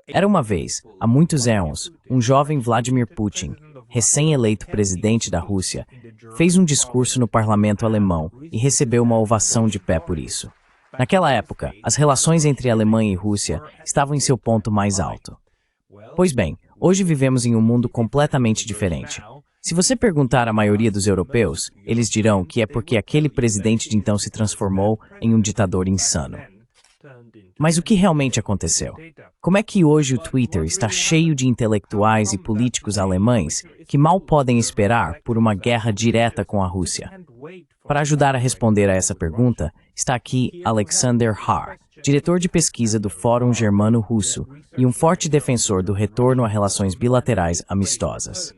Era uma vez, há muitos anos, um jovem Vladimir Putin, recém-eleito presidente da Rússia, fez um discurso no parlamento alemão e recebeu uma ovação de pé por isso. Naquela época, as relações entre Alemanha e Rússia estavam em seu ponto mais alto. Pois bem, hoje vivemos em um mundo completamente diferente. Se você perguntar à maioria dos europeus, eles dirão que é porque aquele presidente de então se transformou em um ditador insano. Mas o que realmente aconteceu? Como é que hoje o Twitter está cheio de intelectuais e políticos alemães que mal podem esperar por uma guerra direta com a Rússia? Para ajudar a responder a essa pergunta, está aqui Alexander Haar, diretor de pesquisa do Fórum Germano-Russo e um forte defensor do retorno a relações bilaterais amistosas.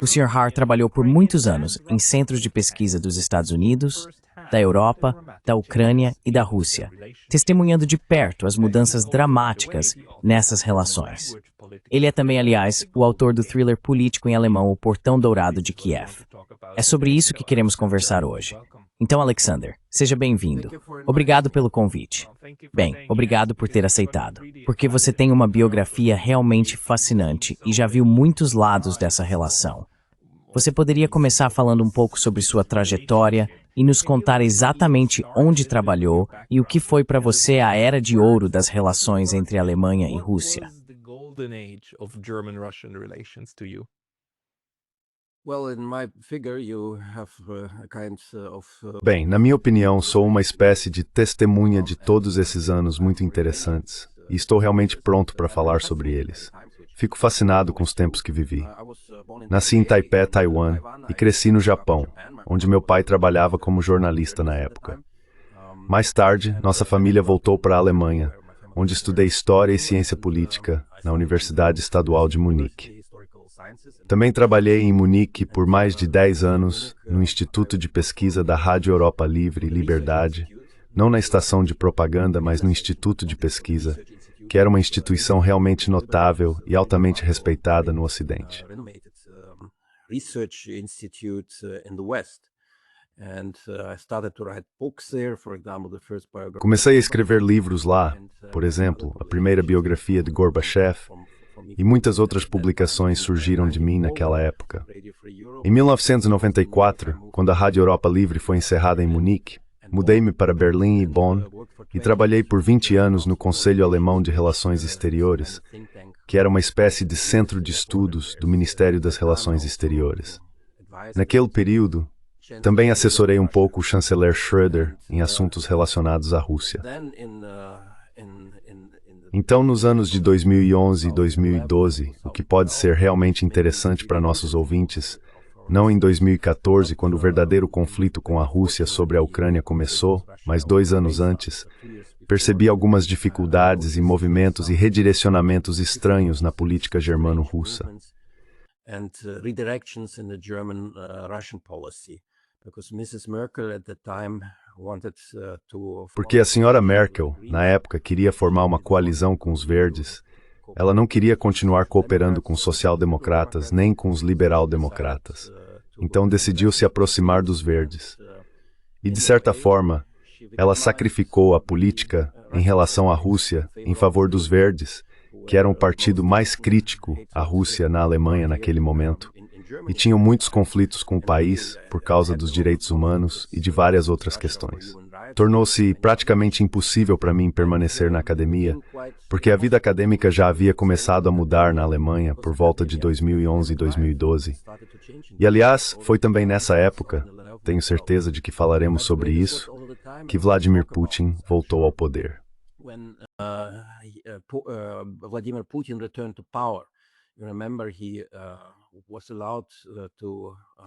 O Sr. Haar trabalhou por muitos anos em centros de pesquisa dos Estados Unidos, da Europa, da Ucrânia e da Rússia, testemunhando de perto as mudanças dramáticas nessas relações. Ele é também, aliás, o autor do thriller político em alemão O Portão Dourado de Kiev. É sobre isso que queremos conversar hoje. Então, Alexander, seja bem-vindo. Obrigado pelo convite. Bem, obrigado por ter aceitado, porque você tem uma biografia realmente fascinante e já viu muitos lados dessa relação. Você poderia começar falando um pouco sobre sua trajetória e nos contar exatamente onde trabalhou e o que foi para você a era de ouro das relações entre Alemanha e Rússia. Bem, na minha opinião, sou uma espécie de testemunha de todos esses anos muito interessantes e estou realmente pronto para falar sobre eles. Fico fascinado com os tempos que vivi. Nasci em Taipei, Taiwan, e cresci no Japão, onde meu pai trabalhava como jornalista na época. Mais tarde, nossa família voltou para a Alemanha, onde estudei História e Ciência Política na Universidade Estadual de Munique. Também trabalhei em Munique por mais de 10 anos no Instituto de Pesquisa da Rádio Europa Livre e Liberdade, não na estação de propaganda, mas no Instituto de Pesquisa, que era uma instituição realmente notável e altamente respeitada no Ocidente. Comecei a escrever livros lá, por exemplo, a primeira biografia de Gorbachev, e muitas outras publicações surgiram de mim naquela época. Em 1994, quando a Rádio Europa Livre foi encerrada em Munique, mudei-me para Berlim e Bonn e trabalhei por 20 anos no Conselho Alemão de Relações Exteriores, que era uma espécie de centro de estudos do Ministério das Relações Exteriores. Naquele período, também assessorei um pouco o chanceler Schröder em assuntos relacionados à Rússia. Então, nos anos de 2011 e 2012, o que pode ser realmente interessante para nossos ouvintes, não em 2014, quando o verdadeiro conflito com a Rússia sobre a Ucrânia começou, mas 2 anos antes, percebi algumas dificuldades e movimentos e redirecionamentos estranhos na política germano-russa. Porque a senhora Merkel, na época, queria formar uma coalizão com os verdes. Ela não queria continuar cooperando com os social-democratas, nem com os liberal-democratas. Então decidiu se aproximar dos verdes. E, de certa forma, ela sacrificou a política em relação à Rússia em favor dos verdes, que eram o partido mais crítico à Rússia na Alemanha naquele momento, e tinham muitos conflitos com o país por causa dos direitos humanos e de várias outras questões. Tornou-se praticamente impossível para mim permanecer na academia, porque a vida acadêmica já havia começado a mudar na Alemanha por volta de 2011 e 2012. E, aliás, foi também nessa época, tenho certeza de que falaremos sobre isso, que Vladimir Putin voltou ao poder. Vladimir Putin returned to power.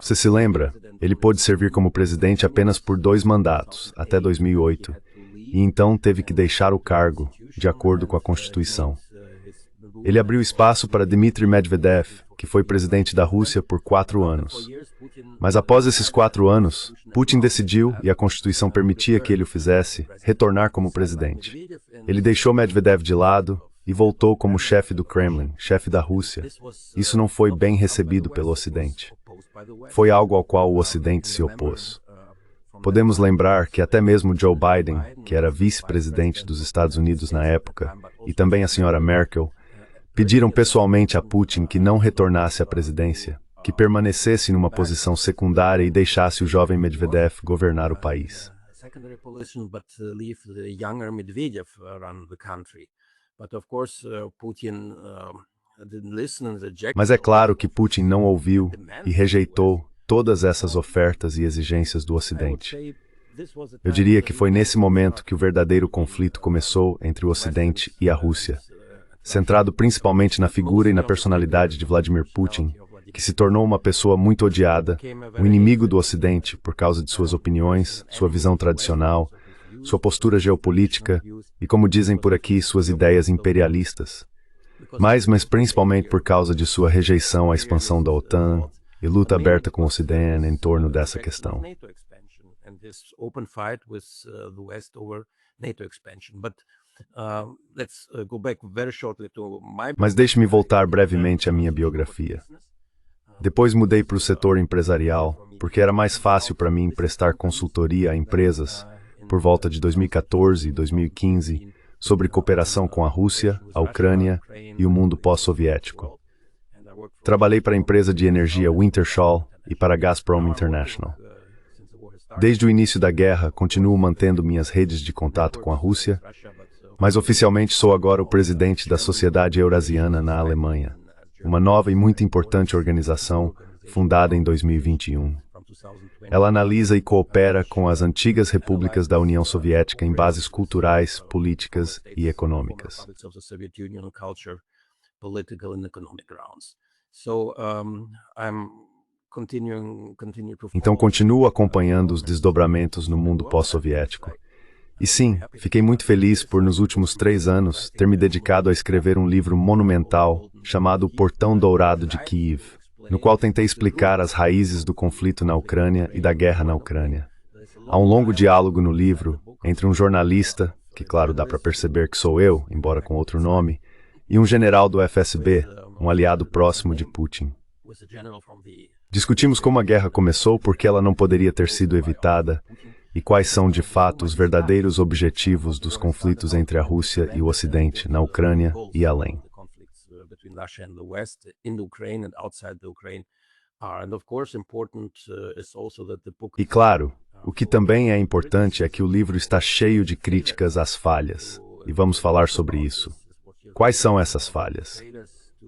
Você se lembra? Ele pôde servir como presidente apenas por 2 mandatos, até 2008, e então teve que deixar o cargo, de acordo com a Constituição. Ele abriu espaço para Dmitry Medvedev, que foi presidente da Rússia por 4 anos. Mas após esses 4 anos, Putin decidiu, e a Constituição permitia que ele o fizesse, retornar como presidente. Ele deixou Medvedev de lado e voltou como chefe do Kremlin, chefe da Rússia. Isso não foi bem recebido pelo Ocidente. Foi algo ao qual o Ocidente se opôs. Podemos lembrar que até mesmo Joe Biden, que era vice-presidente dos Estados Unidos na época, e também a senhora Merkel, pediram pessoalmente a Putin que não retornasse à presidência, que permanecesse numa posição secundária e deixasse o jovem Medvedev governar o país. Mas é claro que Putin não ouviu e rejeitou todas essas ofertas e exigências do Ocidente. Eu diria que foi nesse momento que o verdadeiro conflito começou entre o Ocidente e a Rússia, centrado principalmente na figura e na personalidade de Vladimir Putin, que se tornou uma pessoa muito odiada, um inimigo do Ocidente por causa de suas opiniões, sua visão tradicional, sua postura geopolítica e, como dizem por aqui, suas ideias imperialistas. Mas principalmente por causa de sua rejeição à expansão da OTAN e luta aberta com o Ocidente em torno dessa questão. Mas deixe-me voltar brevemente à minha biografia. Depois mudei para o setor empresarial, porque era mais fácil para mim prestar consultoria a empresas, por volta de 2014 e 2015, sobre cooperação com a Rússia, a Ucrânia e o mundo pós-soviético. Trabalhei para a empresa de energia Wintershall e para a Gazprom International. Desde o início da guerra, continuo mantendo minhas redes de contato com a Rússia, mas oficialmente sou agora o presidente da Sociedade Eurasiana na Alemanha, uma nova e muito importante organização fundada em 2021. Ela analisa e coopera com as antigas repúblicas da União Soviética em bases culturais, políticas e econômicas. Então continuo acompanhando os desdobramentos no mundo pós-soviético. E sim, fiquei muito feliz por, nos últimos 3 anos, ter me dedicado a escrever um livro monumental chamado O Portão Dourado de Kiev, no qual tentei explicar as raízes do conflito na Ucrânia e da guerra na Ucrânia. Há um longo diálogo no livro entre um jornalista, que claro dá para perceber que sou eu, embora com outro nome, e um general do FSB, um aliado próximo de Putin. Discutimos como a guerra começou, por que ela não poderia ter sido evitada, e quais são, de fato, os verdadeiros objetivos dos conflitos entre a Rússia e o Ocidente, na Ucrânia e além. E claro, o que também é importante é que o livro está cheio de críticas às falhas, e vamos falar sobre isso. Quais são essas falhas?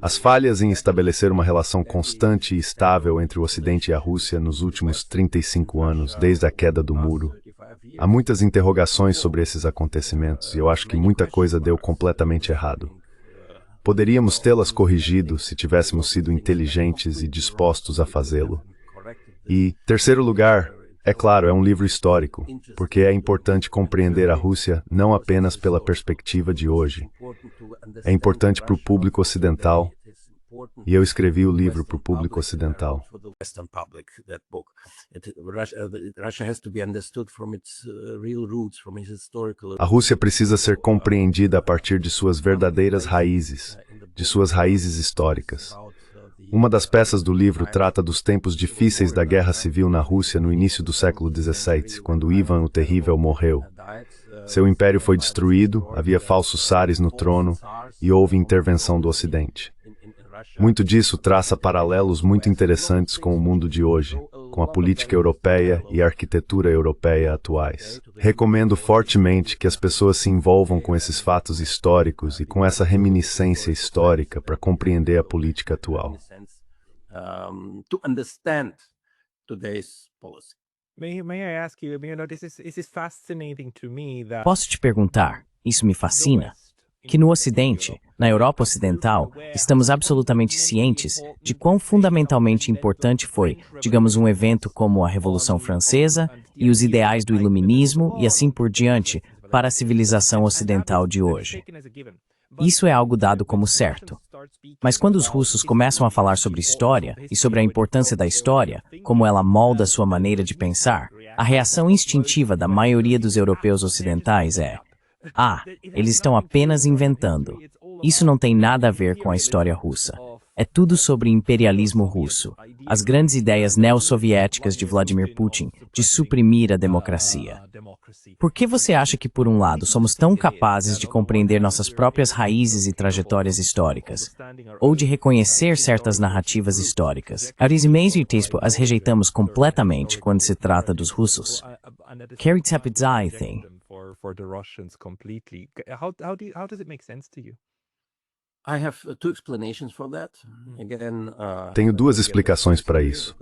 As falhas em estabelecer uma relação constante e estável entre o Ocidente e a Rússia nos últimos 35 anos, desde a queda do muro. Há muitas interrogações sobre esses acontecimentos e eu acho que muita coisa deu completamente errado. Poderíamos tê-las corrigido se tivéssemos sido inteligentes e dispostos a fazê-lo. E, terceiro lugar, é claro, é um livro histórico, porque é importante compreender a Rússia não apenas pela perspectiva de hoje. É importante para o público ocidental, e eu escrevi o livro para o público ocidental. A Rússia precisa ser compreendida a partir de suas verdadeiras raízes, de suas raízes históricas. Uma das peças do livro trata dos tempos difíceis da Guerra Civil na Rússia no início do século XVII, quando Ivan o Terrível morreu. Seu império foi destruído, havia falsos zares no trono e houve intervenção do Ocidente. Muito disso traça paralelos muito interessantes com o mundo de hoje, com a política europeia e a arquitetura europeia atuais. Recomendo fortemente que as pessoas se envolvam com esses fatos históricos e com essa reminiscência histórica para compreender a política atual. Posso te perguntar, isso me fascina, que no Ocidente, na Europa Ocidental, estamos absolutamente cientes de quão fundamentalmente importante foi, digamos, um evento como a Revolução Francesa e os ideais do Iluminismo e assim por diante para a civilização ocidental de hoje. Isso é algo dado como certo. Mas quando os russos começam a falar sobre história e sobre a importância da história, como ela molda sua maneira de pensar, a reação instintiva da maioria dos europeus ocidentais é: eles estão apenas inventando. Isso não tem nada a ver com a história russa. É tudo sobre imperialismo russo. as grandes ideias neossoviéticas de Vladimir Putin de suprimir a democracia. Por que você acha que, por um lado, somos tão capazes de compreender nossas próprias raízes e trajetórias históricas, ou de reconhecer certas narrativas históricas, as rejeitamos completamente quando se trata dos russos? I have two explanations for that. Again, Tenho duas explicações para isso.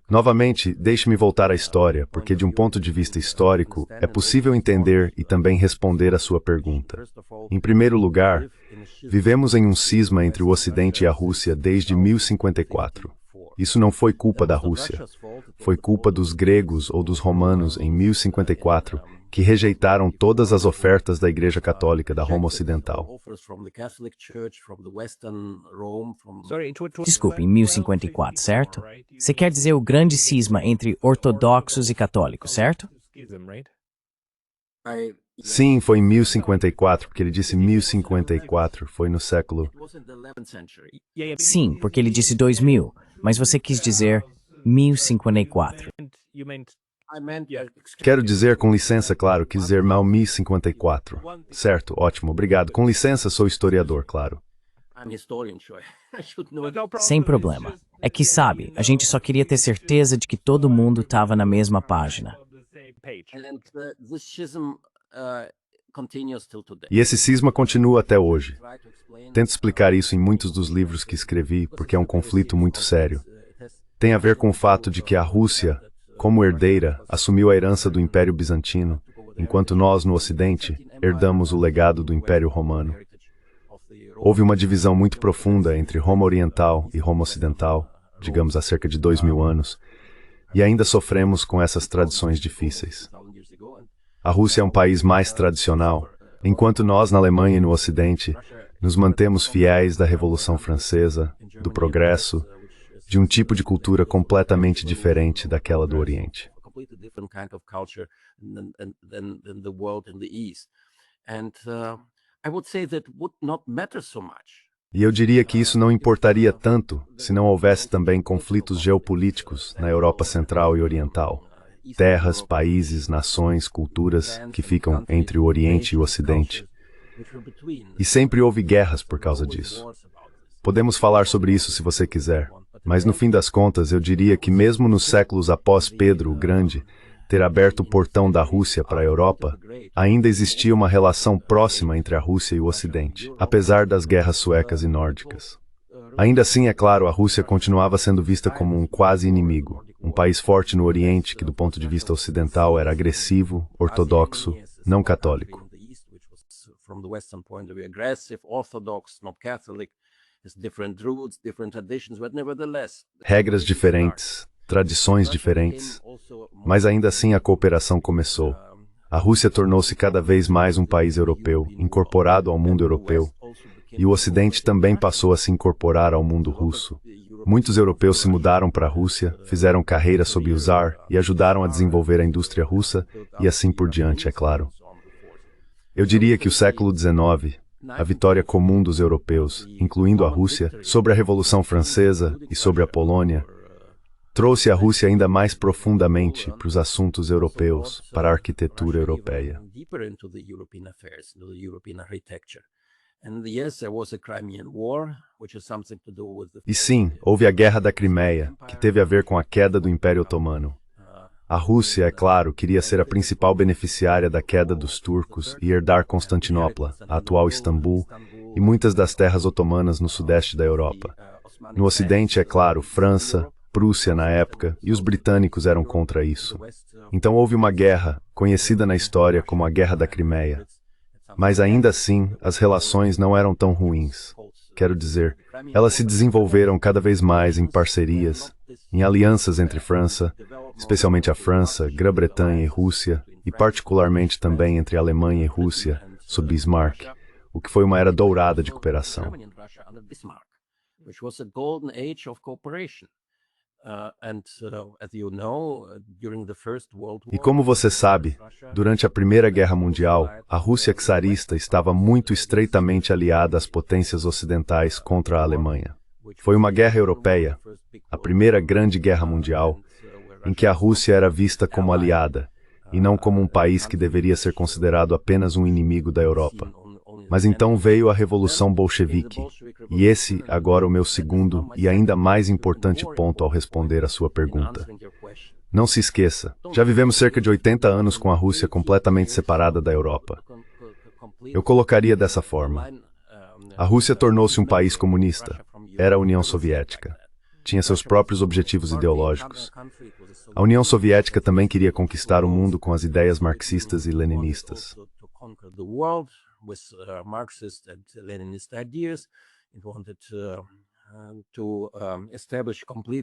Novamente, deixe-me voltar à história, porque de um ponto de vista histórico, é possível entender e também responder à sua pergunta. Em primeiro lugar, vivemos em um cisma entre o Ocidente e a Rússia desde 1054. Isso não foi culpa da Rússia. Foi culpa dos gregos ou dos romanos em 1054, que rejeitaram todas as ofertas da Igreja Católica da Roma Ocidental. Desculpe, em 1054, certo? Você quer dizer o grande cisma entre ortodoxos e católicos, certo? Sim, foi em 1054, porque ele disse 1054, foi no século... Sim, porque ele disse 2000, mas você quis dizer 1054. Quero dizer, com licença, claro, quis dizer mal 1054. Certo, ótimo, obrigado. Com licença, sou historiador, claro. Sem problema. É que, sabe, a gente só queria ter certeza de que todo mundo estava na mesma página. E esse cisma continua até hoje. Tento explicar isso em muitos dos livros que escrevi, porque é um conflito muito sério. Tem a ver com o fato de que a Rússia, como herdeira, assumiu a herança do Império Bizantino, enquanto nós, no Ocidente, herdamos o legado do Império Romano. Houve uma divisão muito profunda entre Roma Oriental e Roma Ocidental, digamos há cerca de 2000 anos, e ainda sofremos com essas tradições difíceis. A Rússia é um país mais tradicional, enquanto nós, na Alemanha e no Ocidente, nos mantemos fiéis da Revolução Francesa, do progresso, de um tipo de cultura completamente diferente daquela do Oriente. E eu diria que isso não importaria tanto se não houvesse também conflitos geopolíticos na Europa Central e Oriental. Terras, países, nações, culturas que ficam entre o Oriente e o Ocidente. E sempre houve guerras por causa disso. Podemos falar sobre isso se você quiser. Mas no fim das contas, eu diria que mesmo nos séculos após Pedro o Grande ter aberto o portão da Rússia para a Europa, ainda existia uma relação próxima entre a Rússia e o Ocidente, apesar das guerras suecas e nórdicas. Ainda assim, é claro, a Rússia continuava sendo vista como um quase inimigo, um país forte no Oriente que, do ponto de vista ocidental, era agressivo, ortodoxo, não católico. Regras diferentes, tradições diferentes, mas ainda assim a cooperação começou. A Rússia tornou-se cada vez mais um país europeu, incorporado ao mundo europeu, e o Ocidente também passou a se incorporar ao mundo russo. Muitos europeus se mudaram para a Rússia, fizeram carreira sob o Tsar e ajudaram a desenvolver a indústria russa, e assim por diante, é claro. Eu diria que o século XIX, a vitória comum dos europeus, incluindo a Rússia, sobre a Revolução Francesa e sobre a Polônia, trouxe a Rússia ainda mais profundamente para os assuntos europeus, para a arquitetura europeia. E sim, houve a Guerra da Crimeia, que teve a ver com a queda do Império Otomano. A Rússia, é claro, queria ser a principal beneficiária da queda dos turcos e herdar Constantinopla, a atual Istambul, e muitas das terras otomanas no sudeste da Europa. No Ocidente, é claro, França, Prússia na época, e os britânicos eram contra isso. Então houve uma guerra, conhecida na história como a Guerra da Crimeia. Mas ainda assim, as relações não eram tão ruins. Quero dizer, elas se desenvolveram cada vez mais em parcerias, em alianças entre França, especialmente a França, Grã-Bretanha e Rússia, e particularmente também entre Alemanha e Rússia, sob Bismarck, o que foi uma era dourada de cooperação. E como você sabe, durante a Primeira Guerra Mundial, a Rússia czarista estava muito estreitamente aliada às potências ocidentais contra a Alemanha. Foi uma guerra europeia, a primeira grande guerra mundial, em que a Rússia era vista como aliada, e não como um país que deveria ser considerado apenas um inimigo da Europa. Mas então veio a Revolução Bolchevique, e esse agora o meu segundo e ainda mais importante ponto ao responder à sua pergunta. Não se esqueça, já vivemos cerca de 80 anos com a Rússia completamente separada da Europa. Eu colocaria dessa forma. A Rússia tornou-se um país comunista. Era a União Soviética. Tinha seus próprios objetivos ideológicos. A União Soviética também queria conquistar o mundo com as ideias marxistas e leninistas.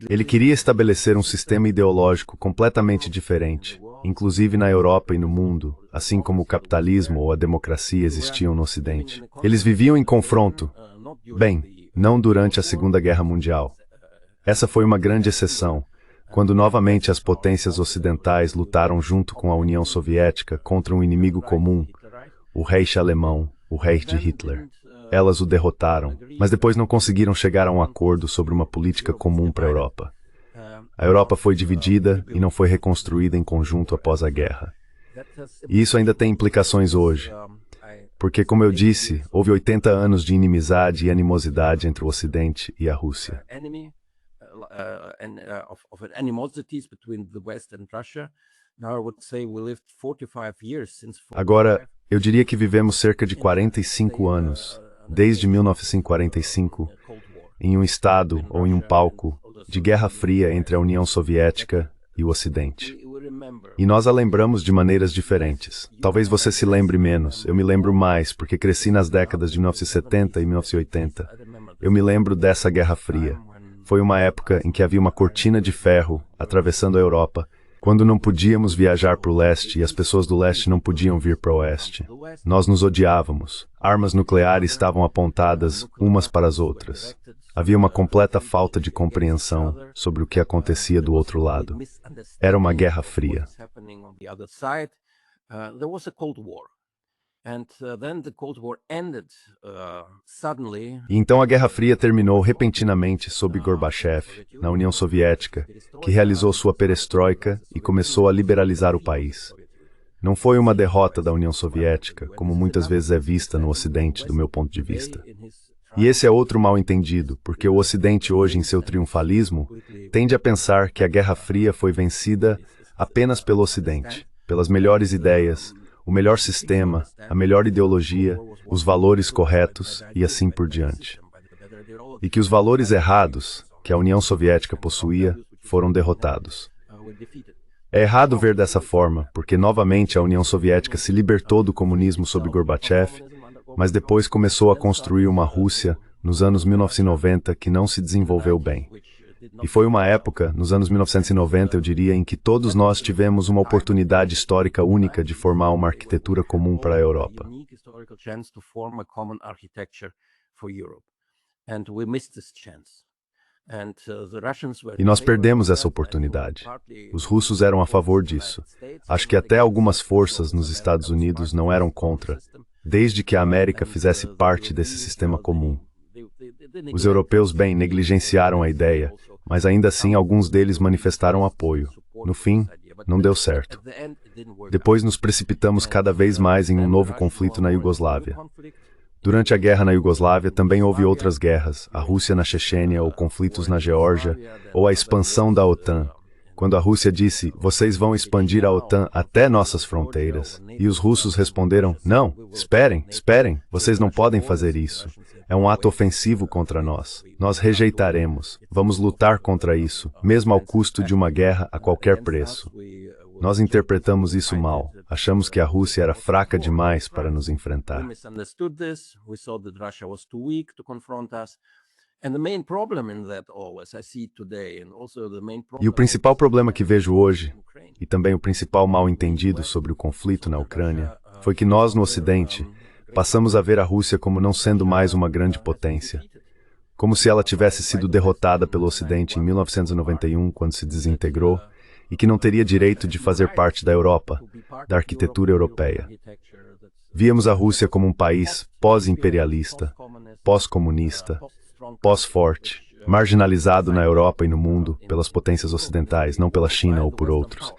Ele queria estabelecer um sistema ideológico completamente diferente, inclusive na Europa e no mundo, assim como o capitalismo ou a democracia existiam no Ocidente. Eles viviam em confronto. Bem, não durante a Segunda Guerra Mundial. Essa foi uma grande exceção, quando novamente as potências ocidentais lutaram junto com a União Soviética contra um inimigo comum, o Reich alemão, o Reich de Hitler. Elas o derrotaram, mas depois não conseguiram chegar a um acordo sobre uma política comum para a Europa. A Europa foi dividida e não foi reconstruída em conjunto após a guerra. E isso ainda tem implicações hoje, porque, como eu disse, houve 80 anos de inimizade e animosidade entre o Ocidente e a Rússia. Agora, eu diria que vivemos cerca de 45 anos, desde 1945, em um estado ou em um palco de Guerra Fria entre a União Soviética e o Ocidente. E nós a lembramos de maneiras diferentes. Talvez você se lembre menos, eu me lembro mais, porque cresci nas décadas de 1970 e 1980. Eu me lembro dessa Guerra Fria. Foi uma época em que havia uma cortina de ferro atravessando a Europa, quando não podíamos viajar para o leste e as pessoas do leste não podiam vir para o oeste. Nós nos odiávamos. Armas nucleares estavam apontadas umas para as outras. Havia uma completa falta de compreensão sobre o que acontecia do outro lado. Era uma guerra fria. E então a Guerra Fria terminou repentinamente sob Gorbachev, na União Soviética, que realizou sua perestroika e começou a liberalizar o país. Não foi uma derrota da União Soviética, como muitas vezes é vista no Ocidente, do meu ponto de vista. E esse é outro mal-entendido, porque o Ocidente hoje, em seu triunfalismo, tende a pensar que a Guerra Fria foi vencida apenas pelo Ocidente, pelas melhores ideias, o melhor sistema, a melhor ideologia, os valores corretos e assim por diante. E que os valores errados, que a União Soviética possuía, foram derrotados. É errado ver dessa forma, porque novamente a União Soviética se libertou do comunismo sob Gorbachev, mas depois começou a construir uma Rússia, nos anos 1990, que não se desenvolveu bem. E foi uma época, nos anos 1990, eu diria, em que todos nós tivemos uma oportunidade histórica única de formar uma arquitetura comum para a Europa. E nós perdemos essa oportunidade. Os russos eram a favor disso. Acho que até algumas forças nos Estados Unidos não eram contra, desde que a América fizesse parte desse sistema comum. Os europeus, bem, negligenciaram a ideia, mas ainda assim alguns deles manifestaram apoio. No fim, não deu certo. Depois nos precipitamos cada vez mais em um novo conflito na Iugoslávia. Durante a guerra na Iugoslávia também houve outras guerras, a Rússia na Chechênia, ou conflitos na Geórgia, ou a expansão da OTAN. Quando a Rússia disse, vocês vão expandir a OTAN até nossas fronteiras, e os russos responderam, não, esperem, vocês não podem fazer isso. É um ato ofensivo contra nós. Nós rejeitaremos. Vamos lutar contra isso, mesmo ao custo de uma guerra a qualquer preço. Nós interpretamos isso mal. Achamos que a Rússia era fraca demais para nos enfrentar. E o principal problema que vejo hoje, e também o principal mal-entendido sobre o conflito na Ucrânia, foi que nós, no Ocidente, passamos a ver a Rússia como não sendo mais uma grande potência. Como se ela tivesse sido derrotada pelo Ocidente em 1991, quando se desintegrou, e que não teria direito de fazer parte da Europa, da arquitetura europeia. Víamos a Rússia como um país pós-imperialista, pós-comunista, pós-forte, marginalizado na Europa e no mundo pelas potências ocidentais, não pela China ou por outros.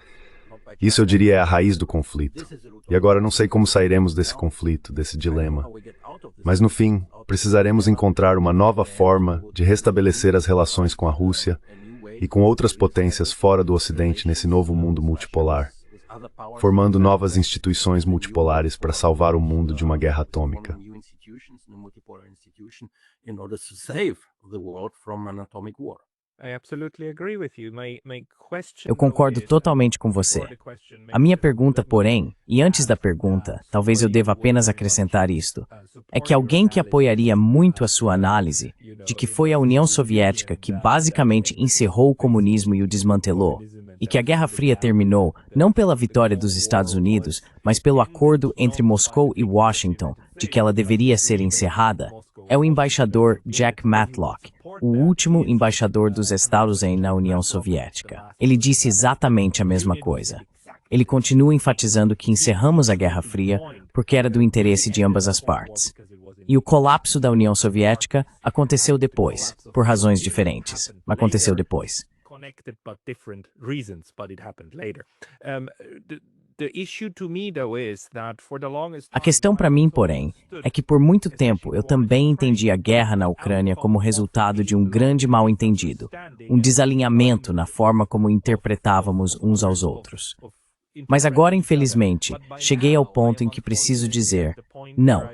Isso, eu diria, é a raiz do conflito. E agora não sei como sairemos desse conflito, desse dilema. Mas, no fim, precisaremos encontrar uma nova forma de restabelecer as relações com a Rússia e com outras potências fora do Ocidente nesse novo mundo multipolar, formando novas instituições multipolares para salvar o mundo de uma guerra atômica. Eu concordo totalmente com você. A minha pergunta, porém, e antes da pergunta, talvez eu deva apenas acrescentar isto, é que alguém que apoiaria muito a sua análise de que foi a União Soviética que basicamente encerrou o comunismo e o desmantelou, e que a Guerra Fria terminou não pela vitória dos Estados Unidos, mas pelo acordo entre Moscou e Washington de que ela deveria ser encerrada, é o embaixador Jack Matlock, o último embaixador dos Estados Unidos na União Soviética. Ele disse exatamente a mesma coisa. Ele continua enfatizando que encerramos a Guerra Fria porque era do interesse de ambas as partes. E o colapso da União Soviética aconteceu depois, por razões diferentes, mas aconteceu depois. A questão para mim, porém, é que por muito tempo eu também entendi a guerra na Ucrânia como resultado de um grande mal-entendido, um desalinhamento na forma como interpretávamos uns aos outros. Mas agora, infelizmente, cheguei ao ponto em que preciso dizer, não.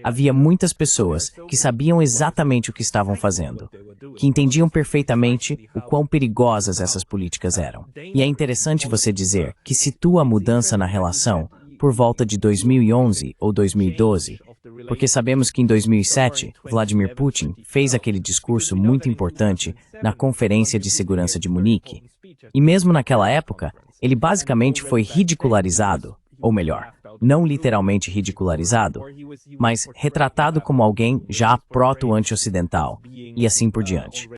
Havia muitas pessoas que sabiam exatamente o que estavam fazendo, que entendiam perfeitamente o quão perigosas essas políticas eram. E é interessante você dizer que situa a mudança na relação por volta de 2011 ou 2012, porque sabemos que em 2007, Vladimir Putin fez aquele discurso muito importante na Conferência de Segurança de Munique. E mesmo naquela época, ele basicamente foi ridicularizado, ou melhor, não literalmente ridicularizado, mas retratado como alguém já proto-anti-ocidental, e assim por diante.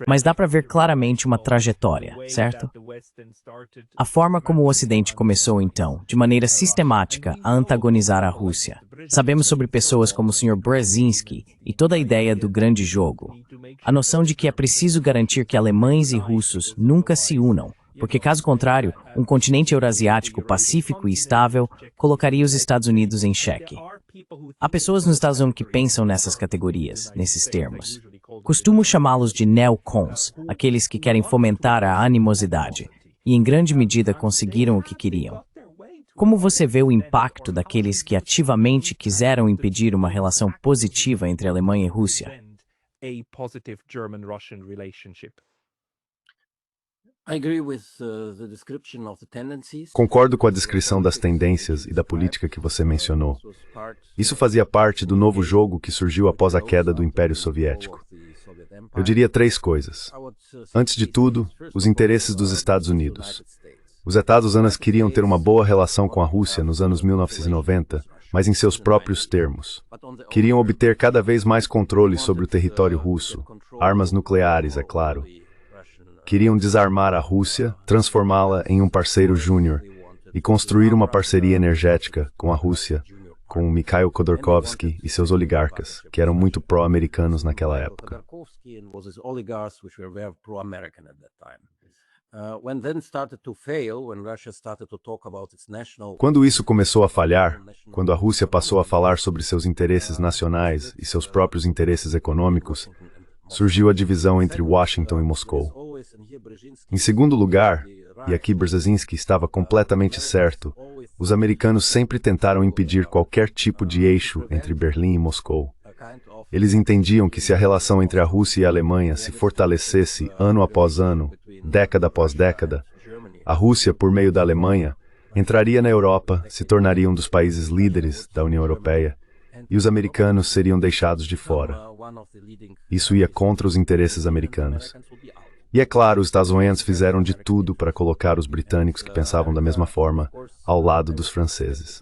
Mas dá para ver claramente uma trajetória, certo? A forma como o Ocidente começou, então, de maneira sistemática, a antagonizar a Rússia. Sabemos sobre pessoas como o Sr. Brzezinski e toda a ideia do grande jogo. A noção de que é preciso garantir que alemães e russos nunca se unam, porque caso contrário, um continente eurasiático pacífico e estável colocaria os Estados Unidos em xeque. Há pessoas nos Estados Unidos que pensam nessas categorias, nesses termos. Costumo chamá-los de neocons, aqueles que querem fomentar a animosidade, e em grande medida conseguiram o que queriam. Como você vê o impacto daqueles que ativamente quiseram impedir uma relação positiva entre Alemanha e Rússia? Concordo com a descrição das tendências e da política que você mencionou. Isso fazia parte do novo jogo que surgiu após a queda do Império Soviético. Eu diria três coisas. Antes de tudo, os interesses dos Estados Unidos. Os Estados Unidos queriam ter uma boa relação com a Rússia nos anos 1990, mas em seus próprios termos. Queriam obter cada vez mais controle sobre o território russo, armas nucleares, é claro. Queriam desarmar a Rússia, transformá-la em um parceiro júnior e construir uma parceria energética com a Rússia, com Mikhail Khodorkovsky e seus oligarcas, que eram muito pró-americanos naquela época. Quando isso começou a falhar, quando a Rússia passou a falar sobre seus interesses nacionais e seus próprios interesses econômicos, surgiu a divisão entre Washington e Moscou. Em segundo lugar, e aqui Brzezinski estava completamente certo, os americanos sempre tentaram impedir qualquer tipo de eixo entre Berlim e Moscou. Eles entendiam que se a relação entre a Rússia e a Alemanha se fortalecesse ano após ano, década após década, a Rússia, por meio da Alemanha, entraria na Europa, se tornaria um dos países líderes da União Europeia, e os americanos seriam deixados de fora. Isso ia contra os interesses americanos. E é claro, os Estados Unidos fizeram de tudo para colocar os britânicos que pensavam da mesma forma ao lado dos franceses.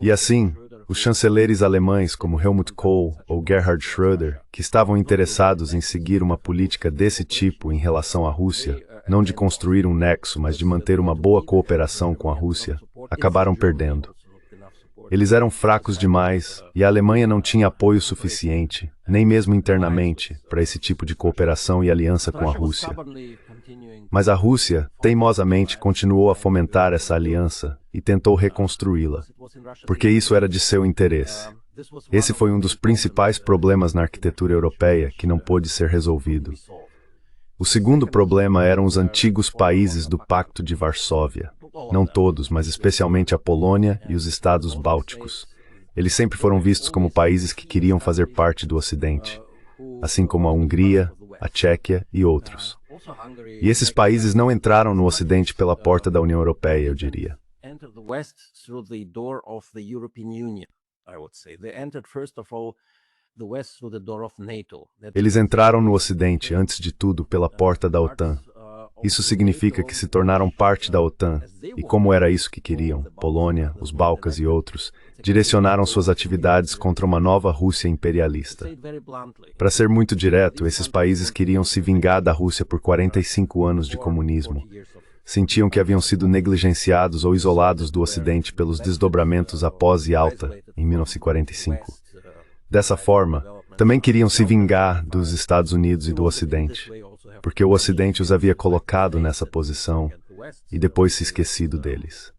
E assim, os chanceleres alemães como Helmut Kohl ou Gerhard Schröder, que estavam interessados em seguir uma política desse tipo em relação à Rússia, não de construir um nexo, mas de manter uma boa cooperação com a Rússia, acabaram perdendo. Eles eram fracos demais e a Alemanha não tinha apoio suficiente, nem mesmo internamente, para esse tipo de cooperação e aliança com a Rússia. Mas a Rússia, teimosamente, continuou a fomentar essa aliança e tentou reconstruí-la, porque isso era de seu interesse. Esse foi um dos principais problemas na arquitetura europeia que não pôde ser resolvido. O segundo problema eram os antigos países do Pacto de Varsóvia. Não todos, mas especialmente a Polônia e os estados bálticos. Eles sempre foram vistos como países que queriam fazer parte do Ocidente, assim como a Hungria, a Tchequia e outros. E esses países não entraram no Ocidente pela porta da União Europeia, eu diria. Eles entraram no Ocidente, antes de tudo, pela porta da OTAN. Isso significa que se tornaram parte da OTAN, e como era isso que queriam, Polônia, os Balcãs e outros, direcionaram suas atividades contra uma nova Rússia imperialista. Para ser muito direto, esses países queriam se vingar da Rússia por 45 anos de comunismo. Sentiam que haviam sido negligenciados ou isolados do Ocidente pelos desdobramentos após Yalta, em 1945. Dessa forma, também queriam se vingar dos Estados Unidos e do Ocidente, porque o Ocidente os havia colocado nessa posição e depois se esquecido deles.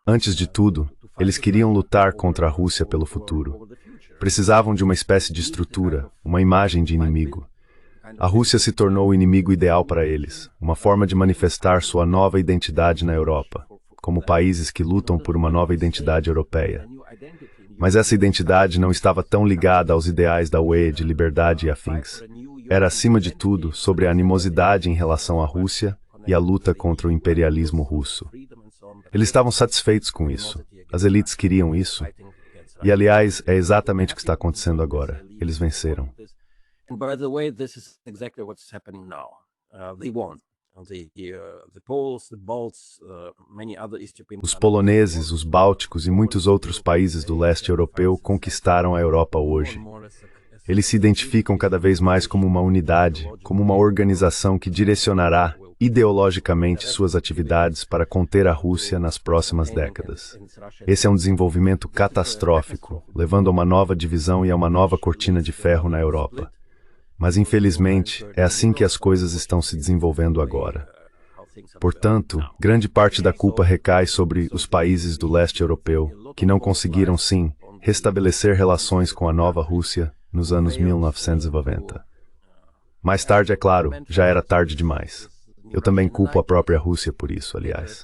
Antes de tudo, eles queriam lutar contra a Rússia pelo futuro. Precisavam de uma espécie de estrutura, uma imagem de inimigo. A Rússia se tornou o inimigo ideal para eles, uma forma de manifestar sua nova identidade na Europa, como países que lutam por uma nova identidade europeia. Mas essa identidade não estava tão ligada aos ideais da UE de liberdade e afins. Era, acima de tudo, sobre a animosidade em relação à Rússia e a luta contra o imperialismo russo. Eles estavam satisfeitos com isso. As elites queriam isso. E, aliás, é exatamente o que está acontecendo agora. Eles venceram. Os poloneses, os bálticos e muitos outros países do leste europeu conquistaram a Europa hoje. Eles se identificam cada vez mais como uma unidade, como uma organização que direcionará ideologicamente suas atividades para conter a Rússia nas próximas décadas. Esse é um desenvolvimento catastrófico, levando a uma nova divisão e a uma nova cortina de ferro na Europa. Mas, infelizmente, é assim que as coisas estão se desenvolvendo agora. Portanto, grande parte da culpa recai sobre os países do leste europeu, que não conseguiram, sim, restabelecer relações com a nova Rússia nos anos 1990. Mais tarde, é claro, já era tarde demais. Eu também culpo a própria Rússia por isso, aliás.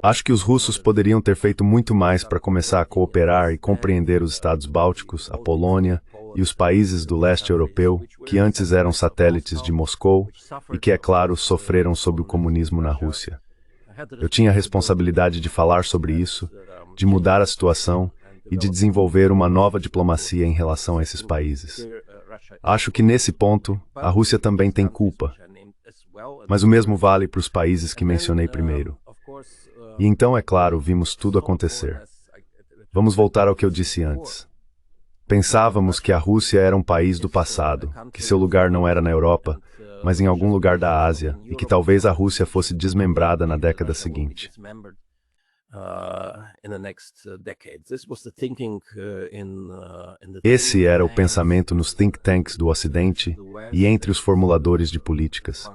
Acho que os russos poderiam ter feito muito mais para começar a cooperar e compreender os estados bálticos, a Polônia e os países do leste europeu, que antes eram satélites de Moscou e que, é claro, sofreram sob o comunismo na Rússia. Eu tinha a responsabilidade de falar sobre isso, de mudar a situação e de desenvolver uma nova diplomacia em relação a esses países. Acho que nesse ponto, a Rússia também tem culpa. Mas o mesmo vale para os países que mencionei primeiro. E então, é claro, vimos tudo acontecer. Vamos voltar ao que eu disse antes. Pensávamos que a Rússia era um país do passado, que seu lugar não era na Europa, mas em algum lugar da Ásia, e que talvez a Rússia fosse desmembrada na década seguinte. Esse era o pensamento nos think tanks do Ocidente e entre os formuladores de políticas.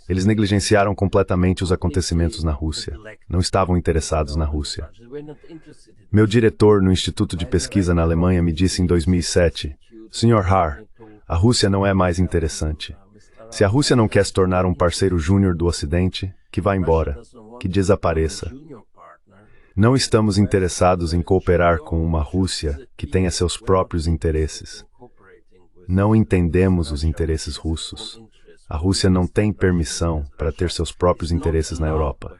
Eles negligenciaram completamente os acontecimentos na Rússia. Não estavam interessados na Rússia. Meu diretor no Instituto de Pesquisa na Alemanha me disse em 2007, Sr. Haar, a Rússia não é mais interessante. Se a Rússia não quer se tornar um parceiro júnior do Ocidente, que vá embora, que desapareça. Não estamos interessados em cooperar com uma Rússia que tenha seus próprios interesses. Não entendemos os interesses russos. A Rússia não tem permissão para ter seus próprios interesses na Europa.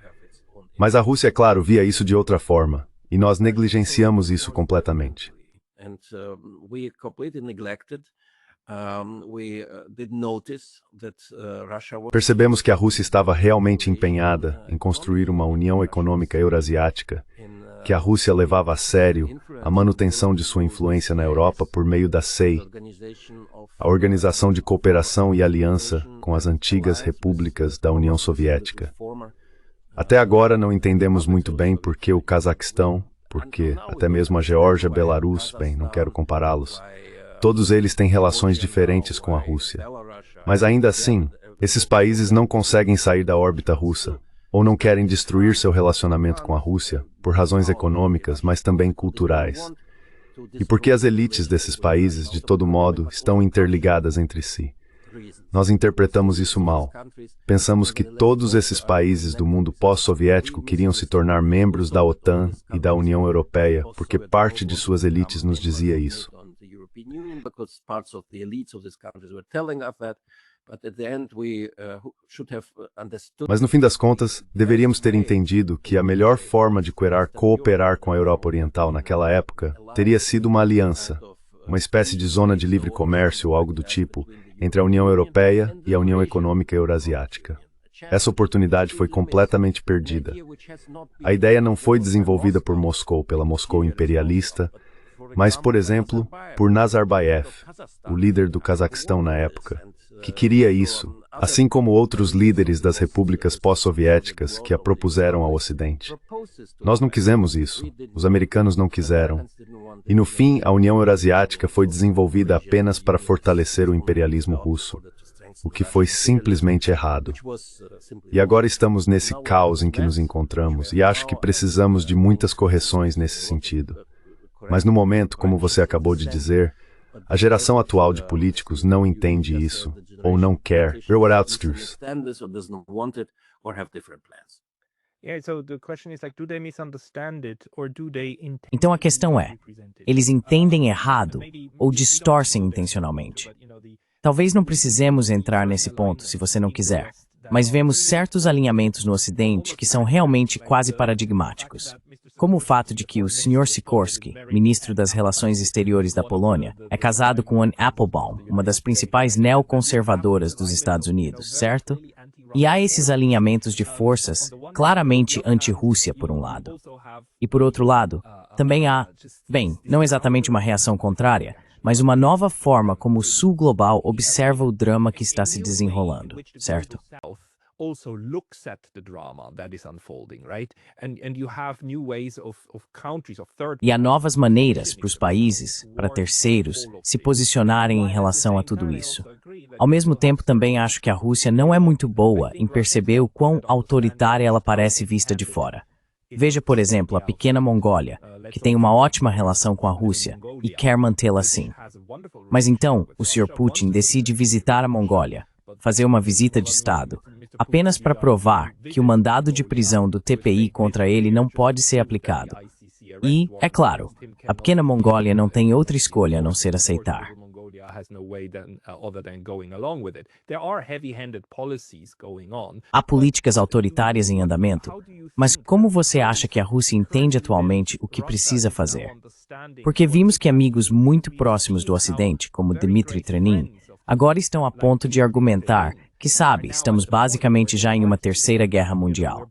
Mas a Rússia, é claro, via isso de outra forma, e nós negligenciamos isso completamente. Percebemos que a Rússia estava realmente empenhada em construir uma União Econômica Eurasiática, que a Rússia levava a sério a manutenção de sua influência na Europa por meio da CEI, a Organização de Cooperação e Aliança com as antigas repúblicas da União Soviética. Até agora não entendemos muito bem por que o Cazaquistão, porque até mesmo a Geórgia, Belarus, bem, não quero compará-los, todos eles têm relações diferentes com a Rússia. Mas ainda assim, esses países não conseguem sair da órbita russa, ou não querem destruir seu relacionamento com a Rússia, por razões econômicas, mas também culturais. E porque as elites desses países, de todo modo, estão interligadas entre si. Nós interpretamos isso mal. Pensamos que todos esses países do mundo pós-soviético queriam se tornar membros da OTAN e da União Europeia, porque parte de suas elites nos dizia isso. Mas no fim das contas, deveríamos ter entendido que a melhor forma de cooperar com a Europa Oriental naquela época teria sido uma aliança, uma espécie de zona de livre comércio ou algo do tipo, entre a União Europeia e a União Econômica Eurasiática. Essa oportunidade foi completamente perdida. A ideia não foi desenvolvida por Moscou, pela Moscou imperialista, mas, por exemplo, por Nazarbayev, o líder do Cazaquistão na época, que queria isso, assim como outros líderes das repúblicas pós-soviéticas que a propuseram ao Ocidente. Nós não quisemos isso, os americanos não quiseram. E no fim, a União Eurasiática foi desenvolvida apenas para fortalecer o imperialismo russo, o que foi simplesmente errado. E agora estamos nesse caos em que nos encontramos, e acho que precisamos de muitas correções nesse sentido. Mas no momento, como você acabou de dizer, a geração atual de políticos não entende isso, ou não quer. Então a questão é, eles entendem errado ou distorcem intencionalmente? Talvez não precisemos entrar nesse ponto se você não quiser, mas vemos certos alinhamentos no Ocidente que são realmente quase paradigmáticos. Como o fato de que o Sr. Sikorski, ministro das Relações Exteriores da Polônia, é casado com Anne Applebaum, uma das principais neoconservadoras dos Estados Unidos, certo? E há esses alinhamentos de forças claramente anti-Rússia, por um lado. E por outro lado, também há, bem, não exatamente uma reação contrária, mas uma nova forma como o Sul Global observa o drama que está se desenrolando, certo? Also looks at the drama that is unfolding, right? And you have new ways of countries, of third. E há novas maneiras para os países, para terceiros, se posicionarem em relação a tudo isso. Ao mesmo tempo, também acho que a Rússia não é muito boa em perceber o quão autoritária ela parece vista de fora. Veja, por exemplo, a pequena Mongólia, que tem uma ótima relação com a Rússia e quer mantê-la assim. Mas então, o Sr. Putin decide visitar a Mongólia, fazer uma visita de Estado, apenas para provar que o mandado de prisão do TPI contra ele não pode ser aplicado. E, é claro, a pequena Mongólia não tem outra escolha a não ser aceitar. Há políticas autoritárias em andamento, mas como você acha que a Rússia entende atualmente o que precisa fazer? Porque vimos que amigos muito próximos do Ocidente, como Dmitry Trenin, agora estão a ponto de argumentar que, sabe, estamos basicamente já em uma terceira guerra mundial.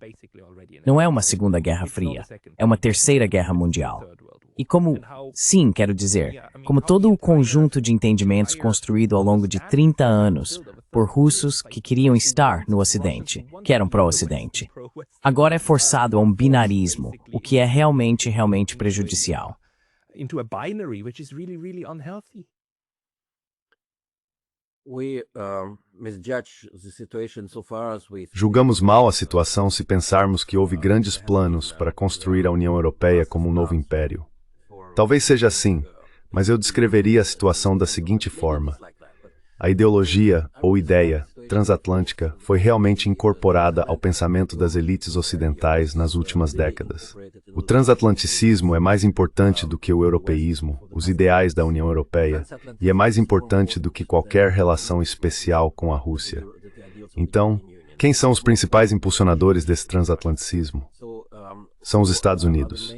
Não é uma segunda guerra fria, é uma terceira guerra mundial. E como, sim, quero dizer, como todo o conjunto de entendimentos construído ao longo de 30 anos por russos que queriam estar no Ocidente, que eram pró-Ocidente, agora é forçado a um binarismo, o que é realmente prejudicial. Julgamos mal a situação se pensarmos que houve grandes planos para construir a União Europeia como um novo império. Talvez seja assim, mas eu descreveria a situação da seguinte forma. A ideologia, ou ideia, transatlântica foi realmente incorporada ao pensamento das elites ocidentais nas últimas décadas. O transatlanticismo é mais importante do que o europeísmo, os ideais da União Europeia, e é mais importante do que qualquer relação especial com a Rússia. Então, quem são os principais impulsionadores desse transatlanticismo? São os Estados Unidos.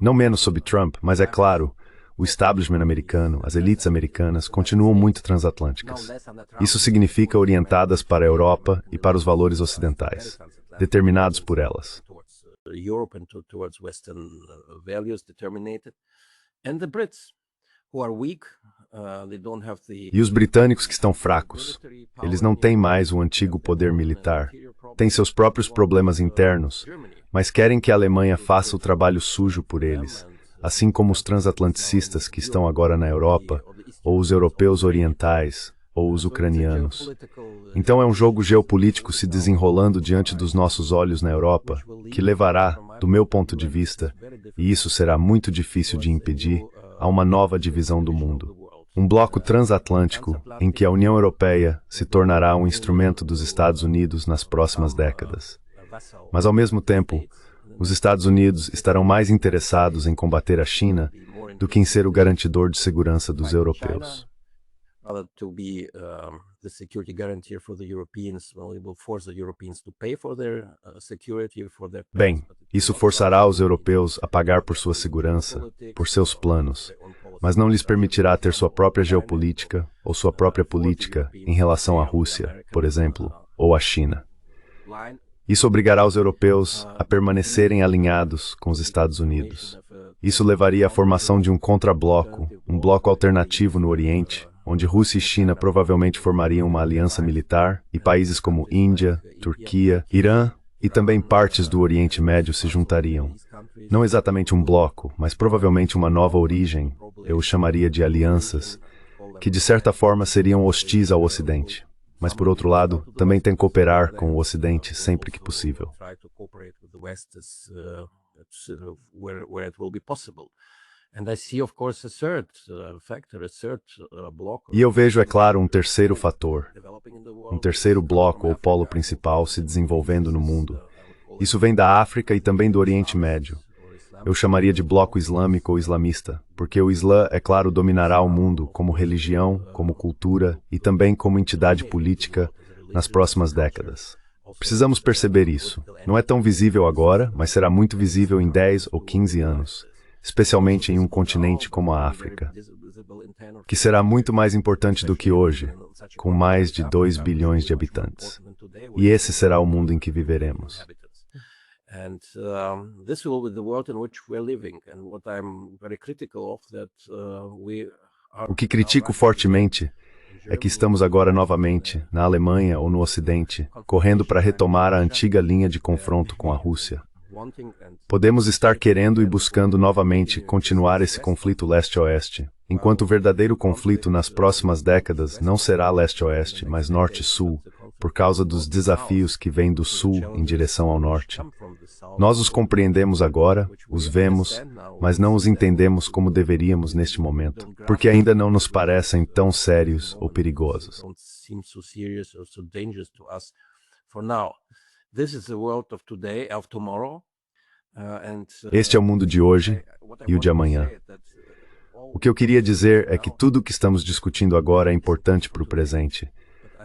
Não menos sob Trump, mas é claro, o establishment americano, as elites americanas, continuam muito transatlânticas. Isso significa orientadas para a Europa e para os valores ocidentais, determinados por elas. E os britânicos que estão fracos, eles não têm mais o antigo poder militar, têm seus próprios problemas internos, mas querem que a Alemanha faça o trabalho sujo por eles, assim como os transatlanticistas que estão agora na Europa, ou os europeus orientais, ou os ucranianos. Então é um jogo geopolítico se desenrolando diante dos nossos olhos na Europa, que levará, do meu ponto de vista, e isso será muito difícil de impedir, a uma nova divisão do mundo. Um bloco transatlântico em que a União Europeia se tornará um instrumento dos Estados Unidos nas próximas décadas. Mas, ao mesmo tempo, os Estados Unidos estarão mais interessados em combater a China do que em ser o garantidor de segurança dos europeus. Bem, isso forçará os europeus a pagar por sua segurança, por seus planos, mas não lhes permitirá ter sua própria geopolítica ou sua própria política em relação à Rússia, por exemplo, ou à China. Isso obrigará os europeus a permanecerem alinhados com os Estados Unidos. Isso levaria à formação de um contrabloco, um bloco alternativo no Oriente, onde Rússia e China provavelmente formariam uma aliança militar, e países como Índia, Turquia, Irã e também partes do Oriente Médio se juntariam. Não exatamente um bloco, mas provavelmente uma nova origem, eu chamaria de alianças, que de certa forma seriam hostis ao Ocidente. Mas, por outro lado, também tem que cooperar com o Ocidente sempre que possível. E eu vejo, é claro, um terceiro fator, um terceiro bloco ou polo principal se desenvolvendo no mundo. Isso vem da África e também do Oriente Médio. Eu chamaria de bloco islâmico ou islamista, porque o Islã, é claro, dominará o mundo como religião, como cultura e também como entidade política nas próximas décadas. Precisamos perceber isso. Não é tão visível agora, mas será muito visível em 10 ou 15 anos, especialmente em um continente como a África, que será muito mais importante do que hoje, com mais de 2 bilhões de habitantes. E esse será o mundo em que viveremos. O que critico fortemente é que estamos agora novamente, na Alemanha ou no Ocidente, correndo para retomar a antiga linha de confronto com a Rússia. Podemos estar querendo e buscando novamente continuar esse conflito leste-oeste, enquanto o verdadeiro conflito nas próximas décadas não será leste-oeste, mas norte-sul, por causa dos desafios que vêm do sul em direção ao norte. Nós os compreendemos agora, os vemos, mas não os entendemos como deveríamos neste momento, porque ainda não nos parecem tão sérios ou perigosos. Este é o mundo de hoje e o de amanhã. O que eu queria dizer é que tudo o que estamos discutindo agora é importante para o presente,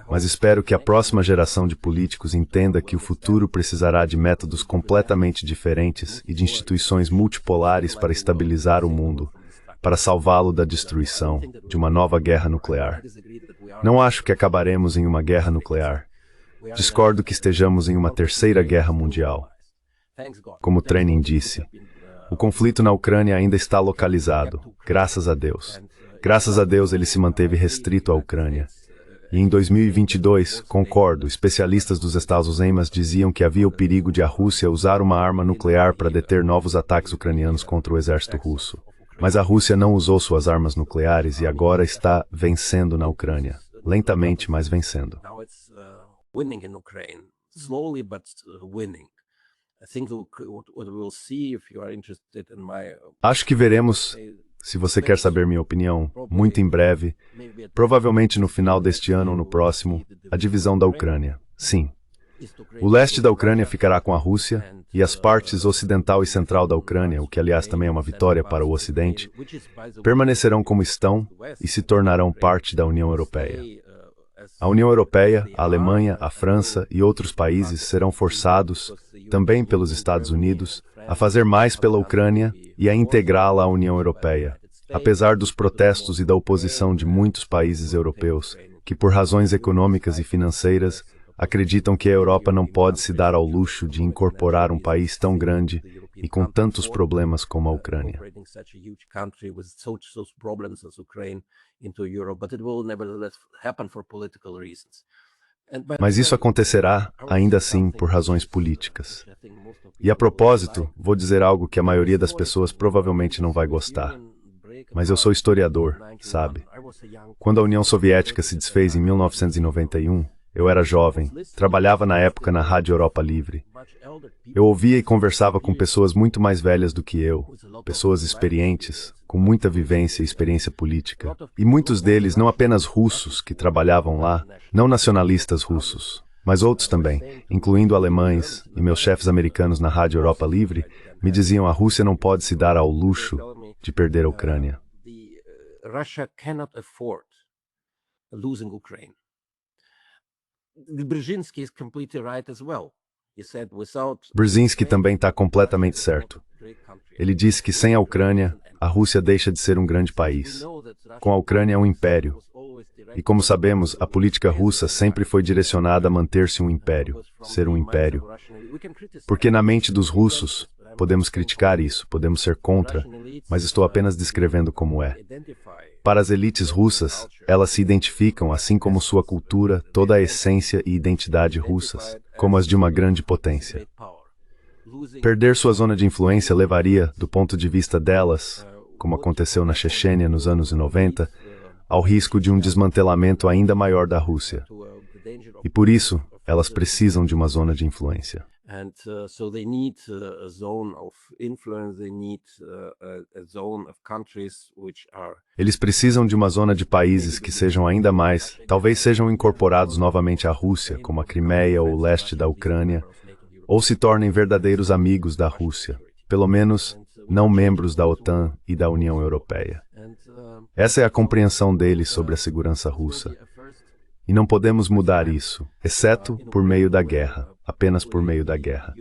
mas espero que a próxima geração de políticos entenda que o futuro precisará de métodos completamente diferentes e de instituições multipolares para estabilizar o mundo, para salvá-lo da destruição, de uma nova guerra nuclear. Não acho que acabaremos em uma guerra nuclear. Discordo que estejamos em uma terceira guerra mundial. Como Trenin disse, o conflito na Ucrânia ainda está localizado, graças a Deus. Graças a Deus ele se manteve restrito à Ucrânia. E em 2022, concordo, especialistas dos Estados Unidos diziam que havia o perigo de a Rússia usar uma arma nuclear para deter novos ataques ucranianos contra o exército russo. Mas a Rússia não usou suas armas nucleares e agora está vencendo na Ucrânia. Lentamente, mas vencendo. Acho que veremos, se você quer saber minha opinião, muito em breve, provavelmente no final deste ano ou no próximo, a divisão da Ucrânia. Sim. O leste da Ucrânia ficará com a Rússia e as partes ocidental e central da Ucrânia, o que aliás também é uma vitória para o Ocidente, permanecerão como estão e se tornarão parte da União Europeia. A União Europeia, a Alemanha, a França e outros países serão forçados, também pelos Estados Unidos, a fazer mais pela Ucrânia e a integrá-la à União Europeia. Apesar dos protestos e da oposição de muitos países europeus, que por razões econômicas e financeiras acreditam que a Europa não pode se dar ao luxo de incorporar um país tão grande e com tantos problemas como a Ucrânia. Mas isso acontecerá, ainda assim, por razões políticas. E a propósito, vou dizer algo que a maioria das pessoas provavelmente não vai gostar. Mas eu sou historiador, sabe? Quando a União Soviética se desfez em 1991, eu era jovem, trabalhava na época na Rádio Europa Livre. Eu ouvia e conversava com pessoas muito mais velhas do que eu, pessoas experientes, com muita vivência e experiência política. E muitos deles, não apenas russos que trabalhavam lá, não nacionalistas russos, mas outros também, incluindo alemães e meus chefes americanos na Rádio Europa Livre, me diziam: a Rússia não pode se dar ao luxo de perder a Ucrânia. Russia cannot afford losing Ukraine. Brzezinski is completely right as well. He said without Brzezinski também está completamente certo. Ele disse que sem a Ucrânia, a Rússia deixa de ser um grande país. Com a Ucrânia é um império. E como sabemos, a política russa sempre foi direcionada a manter-se um império, ser um império. Porque na mente dos russos, podemos criticar isso, podemos ser contra, mas estou apenas descrevendo como é. Para as elites russas, elas se identificam, assim como sua cultura, toda a essência e identidade russas, como as de uma grande potência. Perder sua zona de influência levaria, do ponto de vista delas, como aconteceu na Chechênia nos anos 90, ao risco de um desmantelamento ainda maior da Rússia. E por isso, elas precisam de uma zona de influência. And so they need a zone of influence, they need a zone of countries which are... Eles precisam de uma zona de países que sejam ainda mais, talvez sejam incorporados novamente à Rússia, como a Crimeia ou o leste da Ucrânia, ou se tornem verdadeiros amigos da Rússia, pelo menos não membros da OTAN e da União Europeia. Essa é a compreensão deles sobre a segurança russa. E não podemos mudar isso, exceto por meio da guerra, apenas por meio da guerra.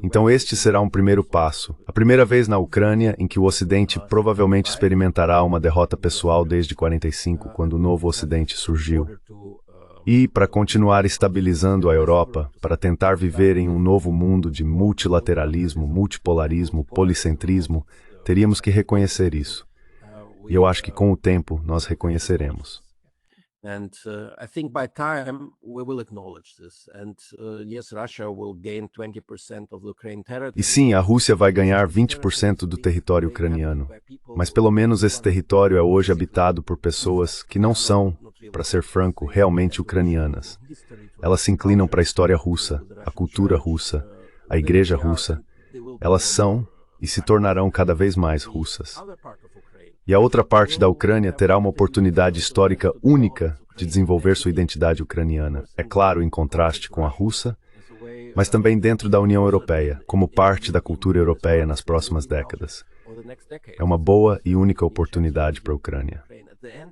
Então este será um primeiro passo, a primeira vez na Ucrânia em que o Ocidente provavelmente experimentará uma derrota pessoal desde 45, quando o novo Ocidente surgiu. E, para continuar estabilizando a Europa, para tentar viver em um novo mundo de multilateralismo, multipolarismo, policentrismo, teríamos que reconhecer isso. E eu acho que com o tempo nós reconheceremos. And I think by time we will acknowledge this. And yes, Russia will gain 20% of the Ukraine territory. E sim, a Rússia vai ganhar 20% do território ucraniano. Mas pelo menos esse território é hoje habitado por pessoas que não são, para ser franco, realmente ucranianas. Elas se inclinam para a história russa, a cultura russa, a igreja russa. Elas são e se tornarão cada vez mais russas. E a outra parte da Ucrânia terá uma oportunidade histórica única de desenvolver sua identidade ucraniana, é claro, em contraste com a russa, mas também dentro da União Europeia, como parte da cultura europeia nas próximas décadas. É uma boa e única oportunidade para a Ucrânia.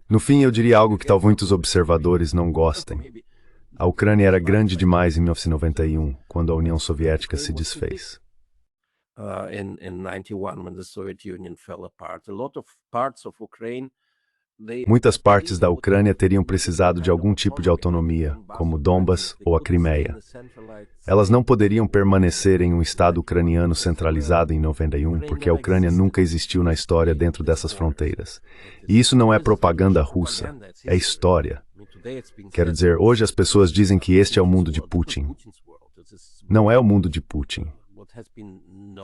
No fim, eu diria algo que talvez muitos observadores não gostem. A Ucrânia era grande demais em 1991, quando a União Soviética se desfez. In 91, when the Soviet Union fell apart, a lot of parts of Ukraine. Muitas partes da Ucrânia teriam precisado de algum tipo de autonomia, como Donbas ou a Crimeia. Elas não poderiam permanecer em um Estado ucraniano centralizado em 91, porque a Ucrânia nunca existiu na história dentro dessas fronteiras. E isso não é propaganda russa, é história. Quero dizer, hoje as pessoas dizem que este é o mundo de Putin. Não é o mundo de Putin.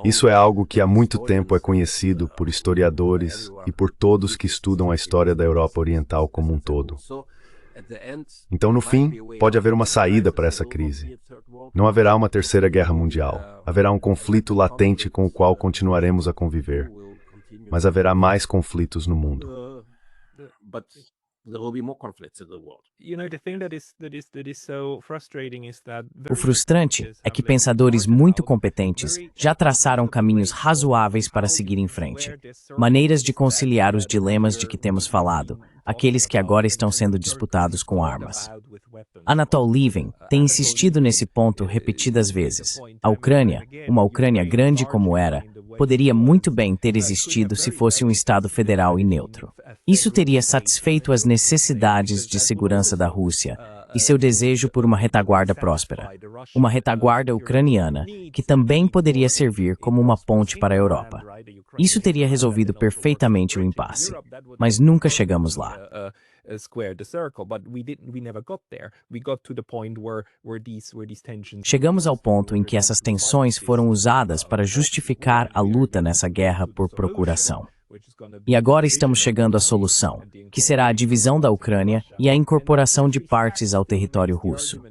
Isso é algo que há muito tempo é conhecido por historiadores e por todos que estudam a história da Europa Oriental como um todo. Então, no fim, pode haver uma saída para essa crise. Não haverá uma terceira guerra mundial. Haverá um conflito latente com o qual continuaremos a conviver. Mas haverá mais conflitos no mundo. O frustrante é que pensadores muito competentes já traçaram caminhos razoáveis para seguir em frente. Maneiras de conciliar os dilemas de que temos falado, aqueles que agora estão sendo disputados com armas. Anatol Lieven tem insistido nesse ponto repetidas vezes. A Ucrânia, uma Ucrânia grande como era, poderia muito bem ter existido se fosse um Estado federal e neutro. Isso teria satisfeito as necessidades de segurança da Rússia e seu desejo por uma retaguarda próspera. Uma retaguarda ucraniana, que também poderia servir como uma ponte para a Europa. Isso teria resolvido perfeitamente o impasse, mas nunca chegamos lá. Chegamos ao ponto em que essas tensões foram usadas para justificar a luta nessa guerra por procuração. E agora estamos chegando à solução, que será a divisão da Ucrânia e a incorporação de partes ao território russo.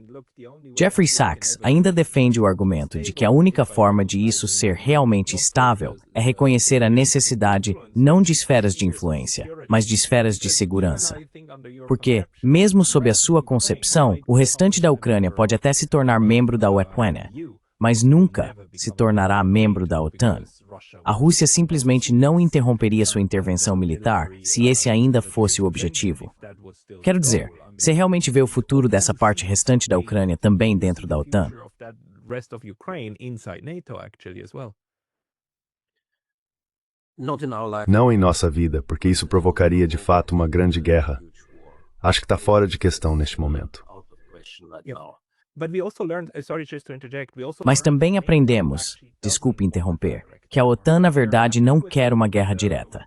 Jeffrey Sachs ainda defende o argumento de que a única forma de isso ser realmente estável é reconhecer a necessidade não de esferas de influência, mas de esferas de segurança. Porque, mesmo sob a sua concepção, o restante da Ucrânia pode até se tornar membro da Ucrânia, mas nunca se tornará membro da OTAN. A Rússia simplesmente não interromperia sua intervenção militar se esse ainda fosse o objetivo. Quero dizer, você realmente vê o futuro dessa parte restante da Ucrânia também dentro da OTAN? Não em nossa vida, porque isso provocaria de fato uma grande guerra. Acho que está fora de questão neste momento. Mas também aprendemos, desculpe interromper, que a OTAN na verdade não quer uma guerra direta.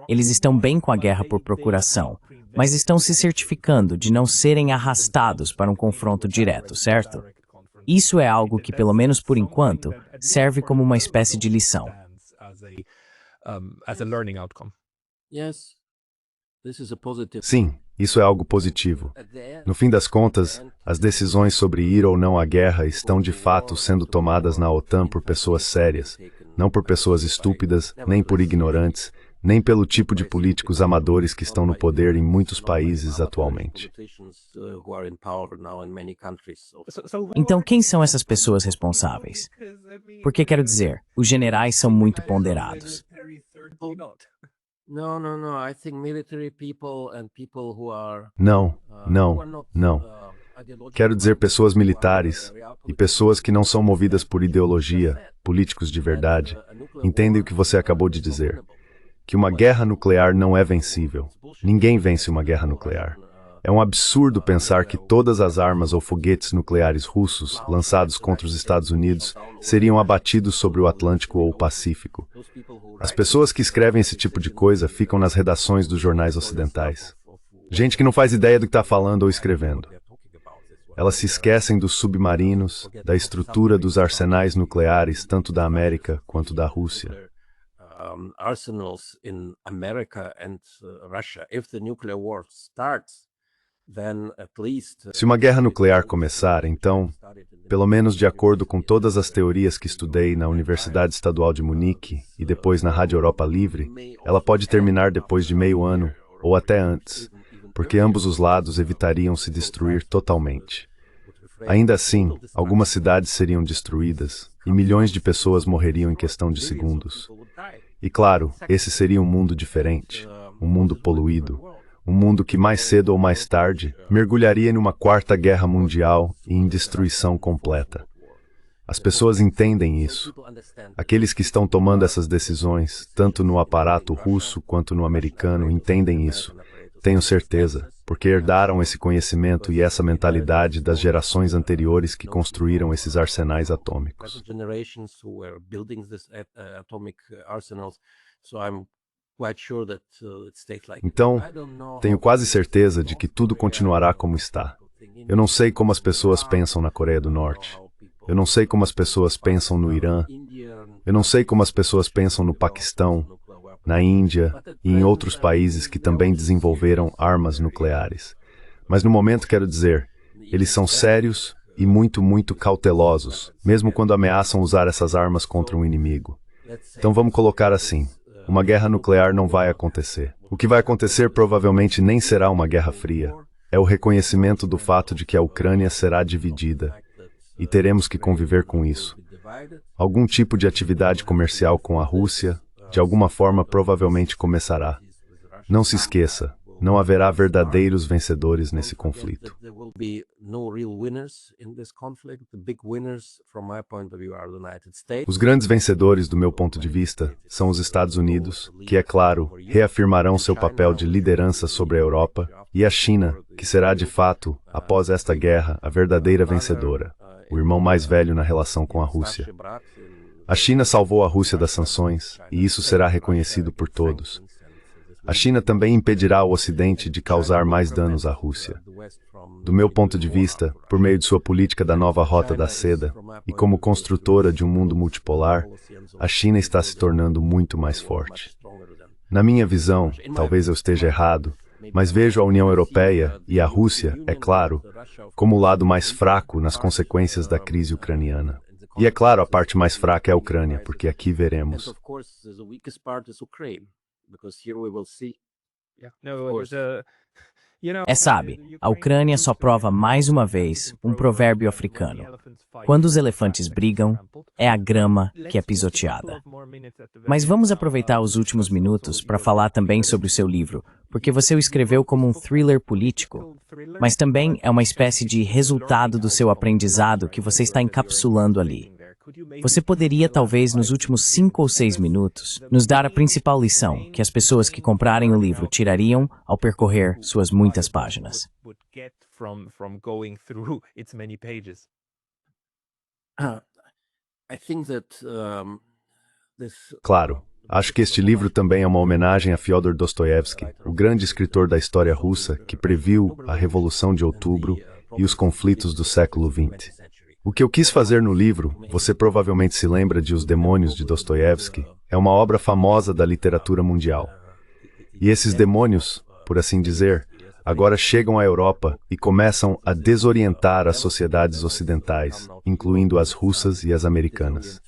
Eles estão bem com a guerra por procuração, mas estão se certificando de não serem arrastados para um confronto direto, certo? Isso é algo que, pelo menos por enquanto, serve como uma espécie de lição. Sim, isso é algo positivo. No fim das contas, as decisões sobre ir ou não à guerra estão de fato sendo tomadas na OTAN por pessoas sérias, não por pessoas estúpidas, nem por ignorantes, nem pelo tipo de políticos amadores que estão no poder em muitos países atualmente. Então, quem são essas pessoas responsáveis? Porque, quero dizer, os generais são muito ponderados. Não. Quero dizer pessoas militares e pessoas que não são movidas por ideologia, políticos de verdade, entendem o que você acabou de dizer. Que uma guerra nuclear não é vencível. Ninguém vence uma guerra nuclear. É um absurdo pensar que todas as armas ou foguetes nucleares russos lançados contra os Estados Unidos seriam abatidos sobre o Atlântico ou o Pacífico. As pessoas que escrevem esse tipo de coisa ficam nas redações dos jornais ocidentais. Gente que não faz ideia do que está falando ou escrevendo. Elas se esquecem dos submarinos, da estrutura dos arsenais nucleares, tanto da América quanto da Rússia. Arsenals in America and Russia. If the nuclear war starts, then at least Se uma guerra nuclear começar, então, pelo menos de acordo com todas as teorias que estudei na Universidade Estadual de Munique e depois na Rádio Europa Livre, ela pode terminar depois de meio ano ou até antes, porque ambos os lados evitariam se destruir totalmente. Ainda assim, algumas cidades seriam destruídas e milhões de pessoas morreriam em questão de segundos. E claro, esse seria um mundo diferente, um mundo poluído, um mundo que mais cedo ou mais tarde mergulharia em uma quarta guerra mundial e em destruição completa. As pessoas entendem isso. Aqueles que estão tomando essas decisões, tanto no aparato russo quanto no americano, entendem isso. Tenho certeza, porque herdaram esse conhecimento e essa mentalidade das gerações anteriores que construíram esses arsenais atômicos. Então, tenho quase certeza de que tudo continuará como está. Eu não sei como as pessoas pensam na Coreia do Norte. Eu não sei como as pessoas pensam no Irã. Eu não sei como as pessoas pensam no Paquistão, na Índia e em outros países que também desenvolveram armas nucleares. Mas no momento quero dizer, eles são sérios e muito cautelosos, mesmo quando ameaçam usar essas armas contra um inimigo. Então vamos colocar assim, uma guerra nuclear não vai acontecer. O que vai acontecer provavelmente nem será uma guerra fria. É o reconhecimento do fato de que a Ucrânia será dividida. E teremos que conviver com isso. Algum tipo de atividade comercial com a Rússia, de alguma forma provavelmente começará. Não se esqueça, não haverá verdadeiros vencedores nesse conflito. Os grandes vencedores, do meu ponto de vista, são os Estados Unidos, que, é claro, reafirmarão seu papel de liderança sobre a Europa, e a China, que será, de fato, após esta guerra, a verdadeira vencedora, o irmão mais velho na relação com a Rússia. A China salvou a Rússia das sanções, e isso será reconhecido por todos. A China também impedirá o Ocidente de causar mais danos à Rússia. Do meu ponto de vista, por meio de sua política da nova Rota da Seda, e como construtora de um mundo multipolar, a China está se tornando muito mais forte. Na minha visão, talvez eu esteja errado, mas vejo a União Europeia e a Rússia, é claro, como o lado mais fraco nas consequências da crise ucraniana. E é claro, a parte mais fraca é a Ucrânia, porque aqui veremos. Sabe, a Ucrânia só prova mais uma vez um provérbio africano. Quando os elefantes brigam, é a grama que é pisoteada. Mas vamos aproveitar os últimos minutos para falar também sobre o seu livro, porque você o escreveu como um thriller político, mas também é uma espécie de resultado do seu aprendizado que você está encapsulando ali. Você poderia, talvez, nos últimos 5 ou 6 minutos, nos dar a principal lição que as pessoas que comprarem o livro tirariam ao percorrer suas muitas páginas. Claro, acho que este livro também é uma homenagem a Fyodor Dostoiévski, o grande escritor da história russa que previu a Revolução de Outubro e os conflitos do século XX. O que eu quis fazer no livro, você provavelmente se lembra de Os Demônios de Dostoiévski, é uma obra famosa da literatura mundial. E esses demônios, por assim dizer, agora chegam à Europa e começam a desorientar as sociedades ocidentais, incluindo as russas e as americanas.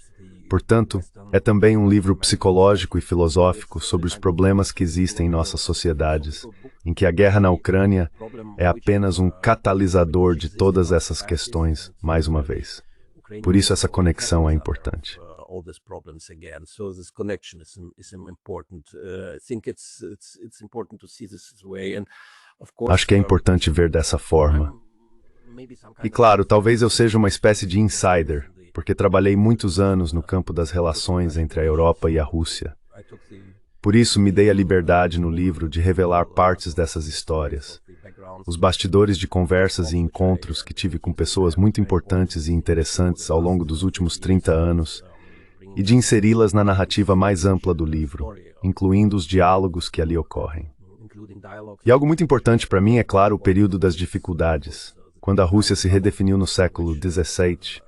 Portanto, é também um livro psicológico e filosófico sobre os problemas que existem em nossas sociedades, em que a guerra na Ucrânia é apenas um catalisador de todas essas questões, mais uma vez. Por isso essa conexão é importante. Acho que é importante ver dessa forma. E claro, talvez eu seja uma espécie de insider, porque trabalhei muitos anos no campo das relações entre a Europa e a Rússia. Por isso, me dei a liberdade no livro de revelar partes dessas histórias. Os bastidores de conversas e encontros que tive com pessoas muito importantes e interessantes ao longo dos últimos 30 anos, e de inseri-las na narrativa mais ampla do livro, incluindo os diálogos que ali ocorrem. E algo muito importante para mim é, claro, o período das dificuldades, quando a Rússia se redefiniu no século XVII,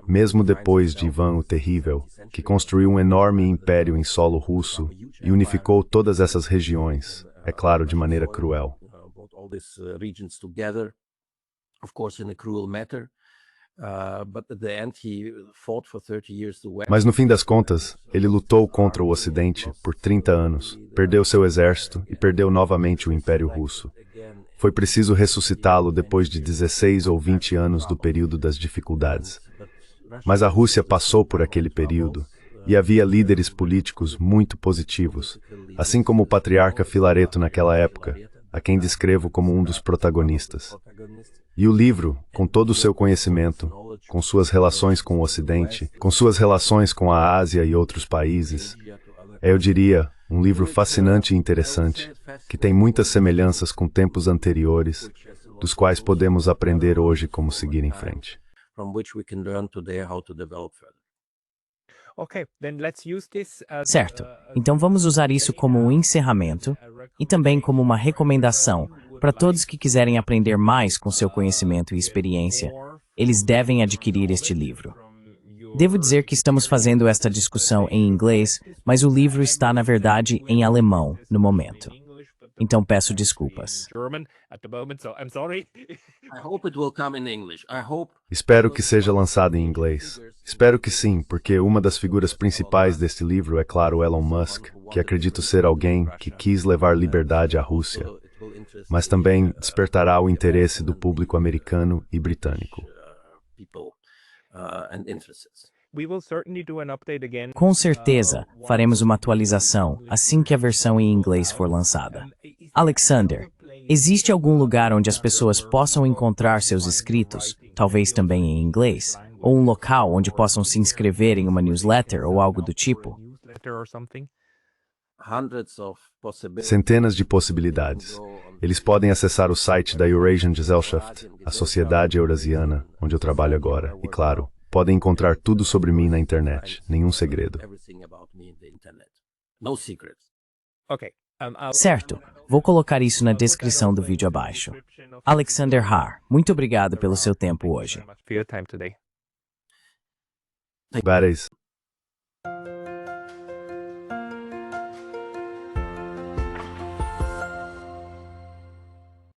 mesmo depois de Ivan o Terrível, que construiu um enorme império em solo russo e unificou todas essas regiões, é claro, de maneira cruel. Mas no fim das contas, ele lutou contra o Ocidente por 30 anos, perdeu seu exército e perdeu novamente o Império Russo. Foi preciso ressuscitá-lo depois de 16 ou 20 anos do período das dificuldades. Mas a Rússia passou por aquele período e havia líderes políticos muito positivos, assim como o patriarca Filareto naquela época, a quem descrevo como um dos protagonistas. E o livro, com todo o seu conhecimento, com suas relações com o Ocidente, com suas relações com a Ásia e outros países, é, eu diria, um livro fascinante e interessante, que tem muitas semelhanças com tempos anteriores, dos quais podemos aprender hoje como seguir em frente. Certo, então vamos usar isso como um encerramento e também como uma recomendação para todos que quiserem aprender mais com seu conhecimento e experiência. Eles devem adquirir este livro. Devo dizer que estamos fazendo esta discussão em inglês, mas o livro está, na verdade, em alemão no momento. Então peço desculpas. Espero que seja lançado em inglês. Espero que sim, porque uma das figuras principais deste livro é, claro, Elon Musk, que acredito ser alguém que quis levar liberdade à Rússia, mas também despertará o interesse do público americano e britânico. Com certeza, faremos uma atualização assim que a versão em inglês for lançada. Alexander, existe algum lugar onde as pessoas possam encontrar seus escritos, talvez também em inglês? Ou um local onde possam se inscrever em uma newsletter ou algo do tipo? Centenas de possibilidades. Eles podem acessar o site da Eurasian Gesellschaft, a Sociedade Eurasiana, onde eu trabalho agora, e claro, podem encontrar tudo sobre mim na internet, nenhum segredo. Certo, vou colocar isso na descrição do vídeo abaixo. Alexander Har, muito obrigado pelo seu tempo hoje. Várias.